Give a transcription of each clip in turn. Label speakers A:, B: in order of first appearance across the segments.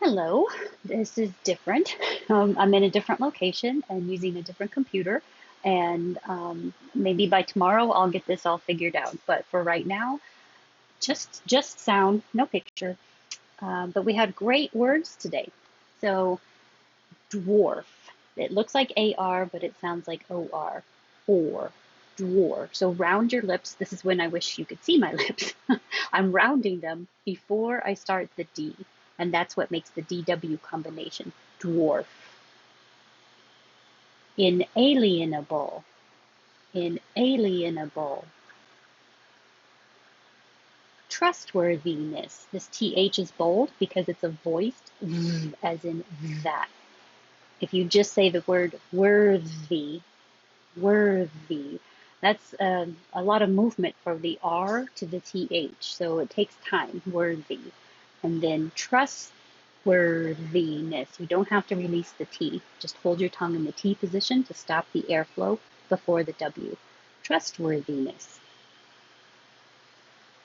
A: Hello, this is different. I'm in a different location and using a different computer, and maybe by tomorrow I'll get this all figured out. But for right now, just sound, no picture. But we had great words today. So dwarf, it looks like AR, but it sounds like OR, or dwarf. So round your lips. This is when I wish you could see my lips. I'm rounding them before I start the D, and that's what makes the DW combination, dwarf. Inalienable, inalienable. Trustworthiness, this TH is bold because it's a voiced as in that. If you just say the word worthy, worthy, that's a lot of movement from the R to the TH, so it takes time, worthy. And then trustworthiness, you don't have to release the T. Just hold your tongue in the T position to stop the airflow before the W. Trustworthiness.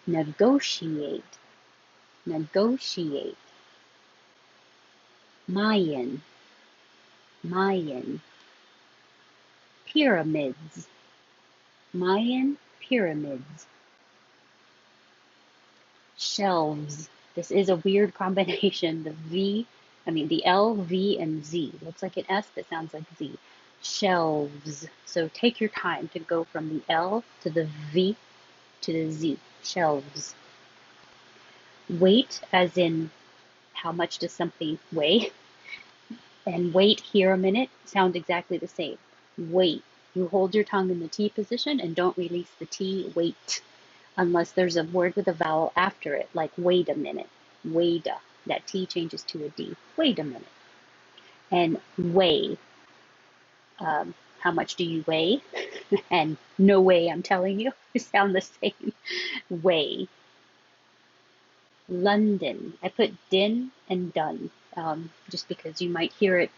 A: Negotiate, negotiate. Mayan, Mayan. Pyramids, Mayan pyramids. Shelves. This is a weird combination. The L, V, and Z. Looks like an S, but sounds like Z. Shelves. So take your time to go from the L to the V to the Z. Shelves. Weight, as in how much does something weigh? And wait here a minute sound exactly the same. Wait. You hold your tongue in the T position and don't release the T. Wait. Unless there's a word with a vowel after it, like wait a minute, wait a. That T changes to a D. Wait a minute. And weigh. How much do you weigh? And no way, I'm telling you, they sound the same. Weigh. London. I put din and done, just because you might hear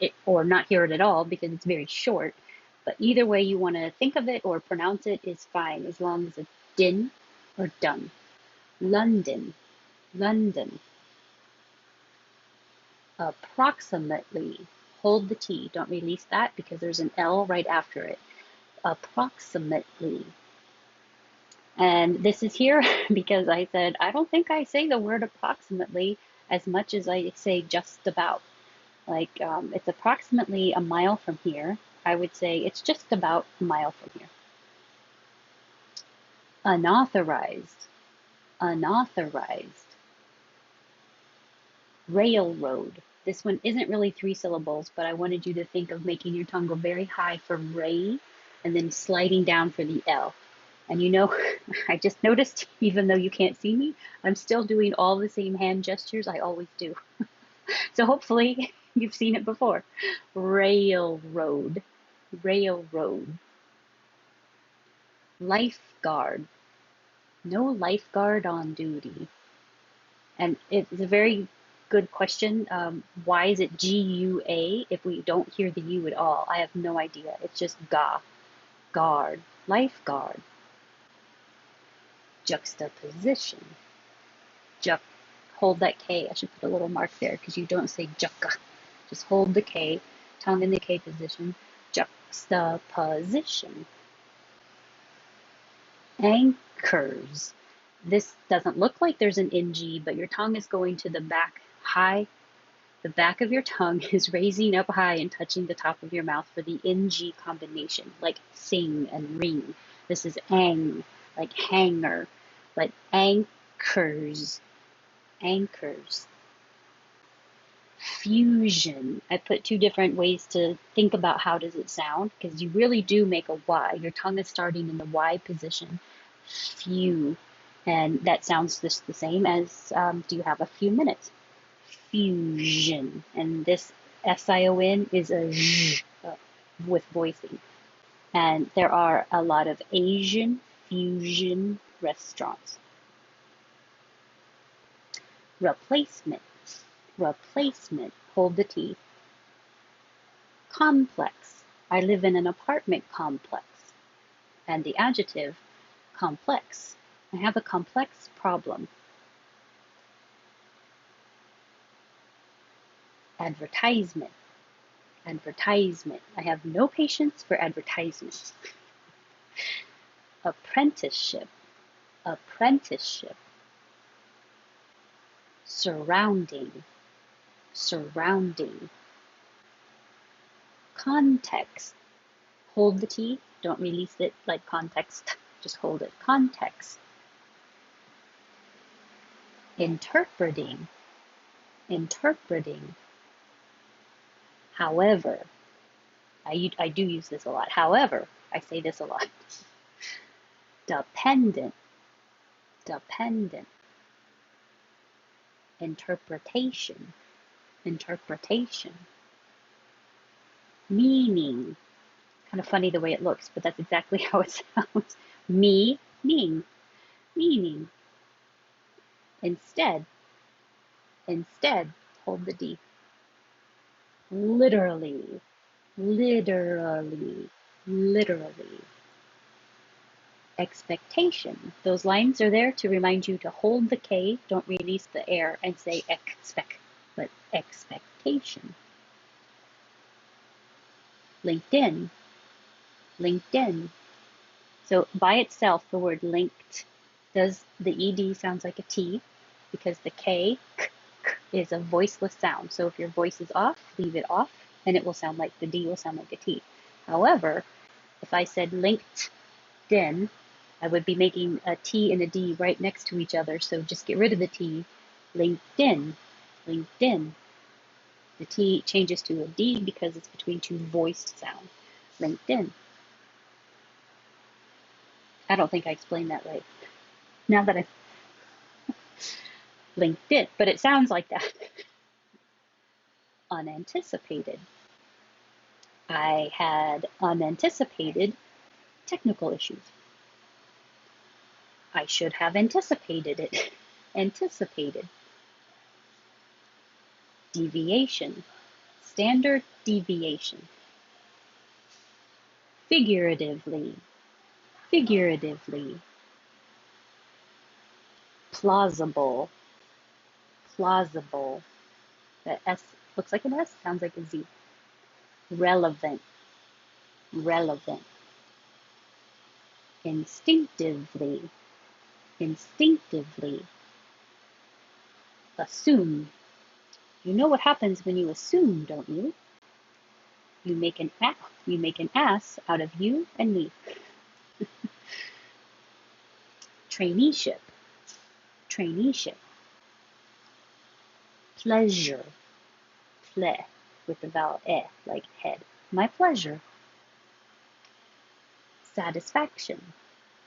A: it or not hear it at all because it's very short. But either way you want to think of it or pronounce it is fine as long as it's din or done. London, London. Approximately. Hold the T. Don't release that because there's an L right after it. Approximately. And this is here because I said, I don't think I say the word approximately as much as I say just about. Like, it's approximately a mile from here. I would say it's just about a mile from here. Unauthorized, unauthorized. Railroad. This one isn't really three syllables, but I wanted you to think of making your tongue go very high for ray and then sliding down for the L. And you know, I just noticed, even though you can't see me, I'm still doing all the same hand gestures I always do. So hopefully you've seen it before. Railroad, railroad. Lifeguard, no lifeguard on duty. And it's a very good question. Why is it GUA if we don't hear the U at all? I have no idea. It's just ga, guard, lifeguard. Juxtaposition. Juck. Hold that K. I should put a little mark there because you don't say jucka. Just hold the K, tongue in the K position. Juxtaposition. Anchors. This doesn't look like there's an NG, but your tongue is going to the back high. The back of your tongue is raising up high and touching the top of your mouth for the NG combination, like sing and ring. This is ang, like hanger, but anchors, anchors. Fusion. I put two different ways to think about how does it sound, because you really do make a Y. Your tongue is starting in the Y position. Few. And that sounds just the same as, do you have a few minutes? Fusion. And this SION is a Z with voicing. And there are a lot of Asian fusion restaurants. Replacement. Replacement. Hold the T. Complex. I live in an apartment complex. And the adjective, complex. I have a complex problem. Advertisement, advertisement. I have no patience for advertisements. Apprenticeship, apprenticeship. Surrounding, surrounding. Context. Hold the T, don't release it like context, just hold it. Context. Interpreting, interpreting. However, I do use this a lot. However, I say this a lot. Dependent, dependent. Interpretation, interpretation. Meaning. Kind of funny the way it looks, but that's exactly how it sounds. Meaning, meaning. Instead, instead, hold the D. Literally, literally, literally. Expectation. Those lines are there to remind you to hold the K, don't release the air, and say expect, but expectation. LinkedIn, LinkedIn. So by itself, the word linked does, the ED sounds like a T because the K is a voiceless sound. So if your voice is off, leave it off, and it will sound like, the D will sound like a T. However, if I said LinkedIn, I would be making a T and a D right next to each other. So just get rid of the T. LinkedIn, LinkedIn. The T changes to a D because it's between two voiced sounds. LinkedIn. I don't think I explained that right. Now that I LinkedIn, but it sounds like that. Unanticipated. I had unanticipated technical issues. I should have anticipated it. Anticipated. Deviation. Standard deviation. Figuratively. Figuratively. Plausible. Plausible. The S looks like an S, sounds like a Z. Relevant. Relevant. Instinctively. Instinctively. Assume. You know what happens when you assume, don't you? You make an ass out of you and me. Traineeship. Traineeship. Pleasure. Ple with the vowel e, like head. My pleasure. Satisfaction.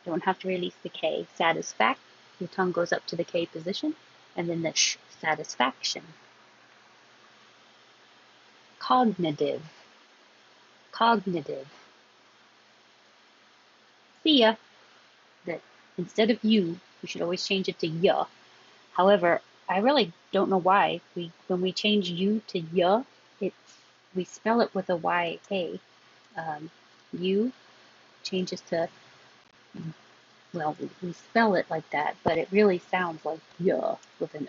A: Don't have to release the K. Satisfact. Your tongue goes up to the K position, and then the sh. Satisfaction. Cognitive. Cognitive. See ya. That instead of you should always change it to ya. However, I really don't know why when we change you to ya, we spell it with a Y-A. You changes to, well, we spell it like that, but it really sounds like ya with an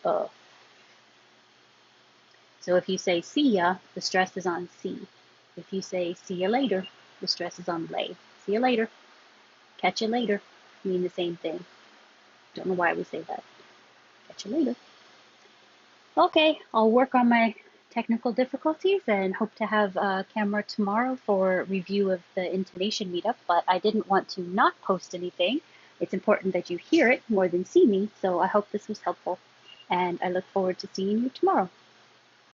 A: So if you say see ya, the stress is on see. If you say see ya later, the stress is on lay. See you later. Catch you later. Mean the same thing. Don't know why we say that. Catch you later. Okay, I'll work on my technical difficulties and hope to have a camera tomorrow for review of the intonation meetup, but I didn't want to not post anything. It's important that you hear it more than see me, so I hope this was helpful, and I look forward to seeing you tomorrow.